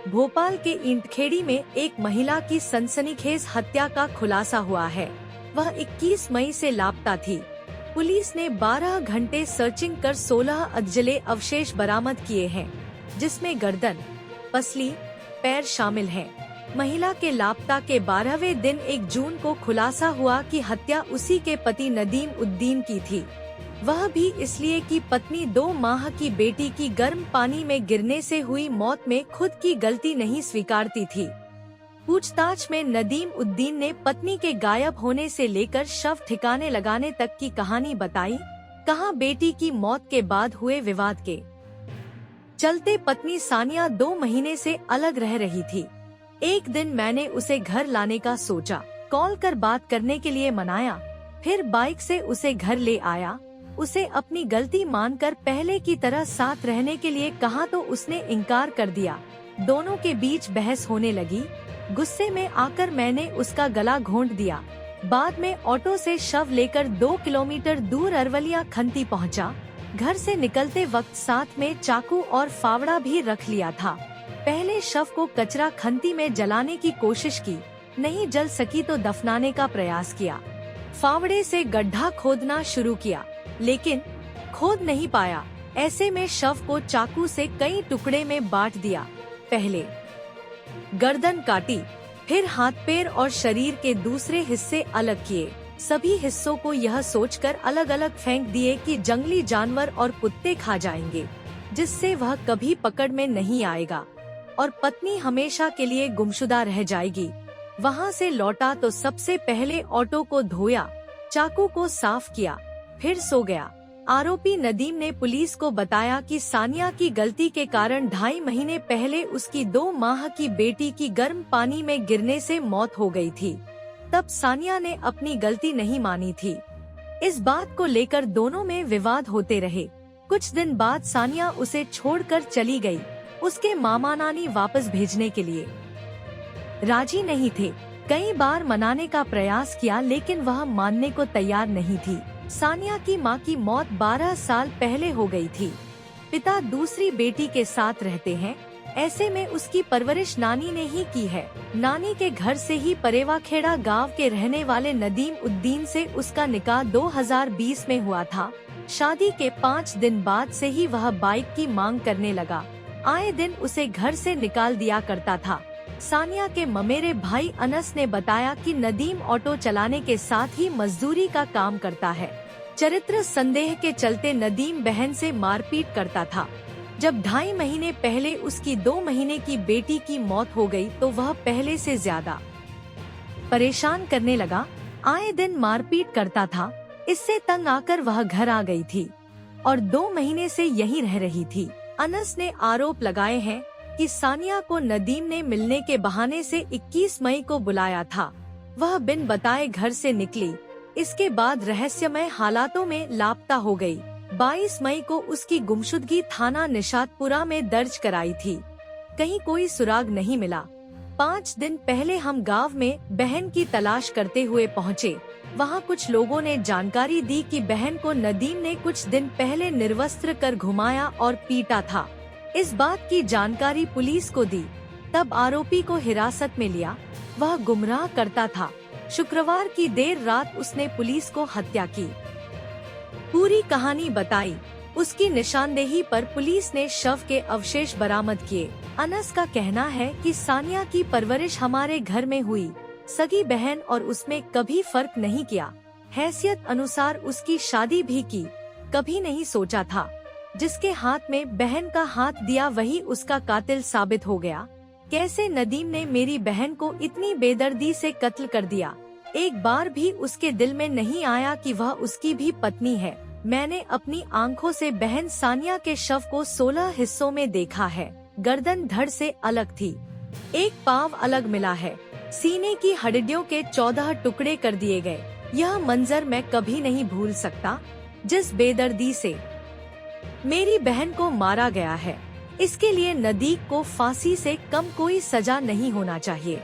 भोपाल के ईंटखेड़ी में एक महिला की सनसनीखेज हत्या का खुलासा हुआ है। वह 21 मई से लापता थी। पुलिस ने 12 घंटे सर्चिंग कर 16 अधजले अवशेष बरामद किए हैं, जिसमें गर्दन, पसली, पैर शामिल हैं। महिला के लापता के 12वें दिन 1 जून को खुलासा हुआ कि हत्या उसी के पति नदीम उद्दीन की थी। वह भी इसलिए कि पत्नी 2 माह की बेटी की गर्म पानी में गिरने से हुई मौत में खुद की गलती नहीं स्वीकारती थी। पूछताछ में नदीम उद्दीन ने पत्नी के गायब होने से लेकर शव ठिकाने लगाने तक की कहानी बताई। कहा, बेटी की मौत के बाद हुए विवाद के चलते पत्नी सानिया 2 महीने से अलग रह रही थी। एक दिन मैंने उसे घर लाने का सोचा, कॉल कर बात करने के लिए मनाया, फिर बाइक से उसे घर ले आया। उसे अपनी गलती मानकर पहले की तरह साथ रहने के लिए कहा तो उसने इनकार कर दिया। दोनों के बीच बहस होने लगी। गुस्से में आकर मैंने उसका गला घोंट दिया। बाद में ऑटो से शव लेकर 2 किलोमीटर दूर अरवलिया खंती पहुंचा। घर से निकलते वक्त साथ में चाकू और फावड़ा भी रख लिया था। पहले शव को कचरा खंती में जलाने की कोशिश की, नहीं जल सकी तो दफनाने का प्रयास किया। फावड़े से गड्ढा खोदना शुरू किया, लेकिन खोद नहीं पाया। ऐसे में शव को चाकू से कई टुकड़े में बांट दिया। पहले गर्दन काटी, फिर हाथ पैर और शरीर के दूसरे हिस्से अलग किए। सभी हिस्सों को यह सोचकर अलग अलग फेंक दिए कि जंगली जानवर और कुत्ते खा जाएंगे, जिससे वह कभी पकड़ में नहीं आएगा और पत्नी हमेशा के लिए गुमशुदा रह जाएगी। वहाँ से लौटा तो सबसे पहले ऑटो को धोया, चाकू को साफ किया, फिर सो गया। आरोपी नदीम ने पुलिस को बताया कि सानिया की गलती के कारण 2.5 महीने पहले उसकी 2 माह की बेटी की गर्म पानी में गिरने से मौत हो गई थी। तब सानिया ने अपनी गलती नहीं मानी थी। इस बात को लेकर दोनों में विवाद होते रहे। कुछ दिन बाद सानिया उसे छोड़कर चली गई। उसके मामा नानी वापस भेजने के लिए राजी नहीं थे। कई बार मनाने का प्रयास किया, लेकिन वह मानने को तैयार नहीं थी। सानिया की मां की मौत 12 साल पहले हो गई थी। पिता दूसरी बेटी के साथ रहते हैं। ऐसे में उसकी परवरिश नानी ने ही की है। नानी के घर से ही परेवाखेड़ा गांव के रहने वाले नदीम उद्दीन से उसका निकाह 2020 में हुआ था। शादी के 5 दिन बाद से ही वह बाइक की मांग करने लगा। आए दिन उसे घर से निकाल दिया करता था। सानिया के ममेरे भाई अनस ने बताया कि नदीम ऑटो चलाने के साथ ही मजदूरी का काम करता है। चरित्र संदेह के चलते नदीम बहन से मारपीट करता था। जब 2.5 महीने पहले उसकी 2 महीने की बेटी की मौत हो गई तो वह पहले से ज्यादा परेशान करने लगा। आए दिन मारपीट करता था। इससे तंग आकर वह घर आ गई थी और 2 महीने से यहीं रह रही थी। अनस ने आरोप लगाए हैं कि सानिया को नदीम ने मिलने के बहाने से 21 मई को बुलाया था। वह बिन बताए घर से निकली। इसके बाद रहस्यमय हालातों में लापता हो गई। 22 मई को उसकी गुमशुदगी थाना निशातपुरा में दर्ज कराई थी। कहीं कोई सुराग नहीं मिला। 5 दिन पहले हम गांव में बहन की तलाश करते हुए पहुँचे। वहाँ कुछ लोगों ने जानकारी दी कि बहन को नदीम ने कुछ दिन पहले निर्वस्त्र कर घुमाया और पीटा था। इस बात की जानकारी पुलिस को दी। तब आरोपी को हिरासत में लिया। वह गुमराह करता था। शुक्रवार की देर रात उसने पुलिस को हत्या की। पूरी कहानी बताई। उसकी निशानदेही पर पुलिस ने शव के अवशेष बरामद किए। अनस का कहना है कि सानिया की परवरिश हमारे घर में हुई। सगी बहन और उसमें कभी फर्क नहीं किया। हैसियत अनुसार उसकी शादी भी की। कभी नहीं सोचा था जिसके हाथ में बहन का हाथ दिया वही उसका कातिल साबित हो गया। कैसे नदीम ने मेरी बहन को इतनी बेदर्दी से कत्ल कर दिया। एक बार भी उसके दिल में नहीं आया कि वह उसकी भी पत्नी है। मैंने अपनी आंखों से बहन सानिया के शव को 16 हिस्सों में देखा है। गर्दन धड़ से अलग थी। एक पाँव अलग मिला है। सीने की हड्डियों के 14 टुकड़े कर दिए गए। यह मंजर मैं कभी नहीं भूल सकता। जिस बेदर्दी से मेरी बहन को मारा गया है, इसके लिए नदीक को फांसी से कम कोई सजा नहीं होना चाहिए।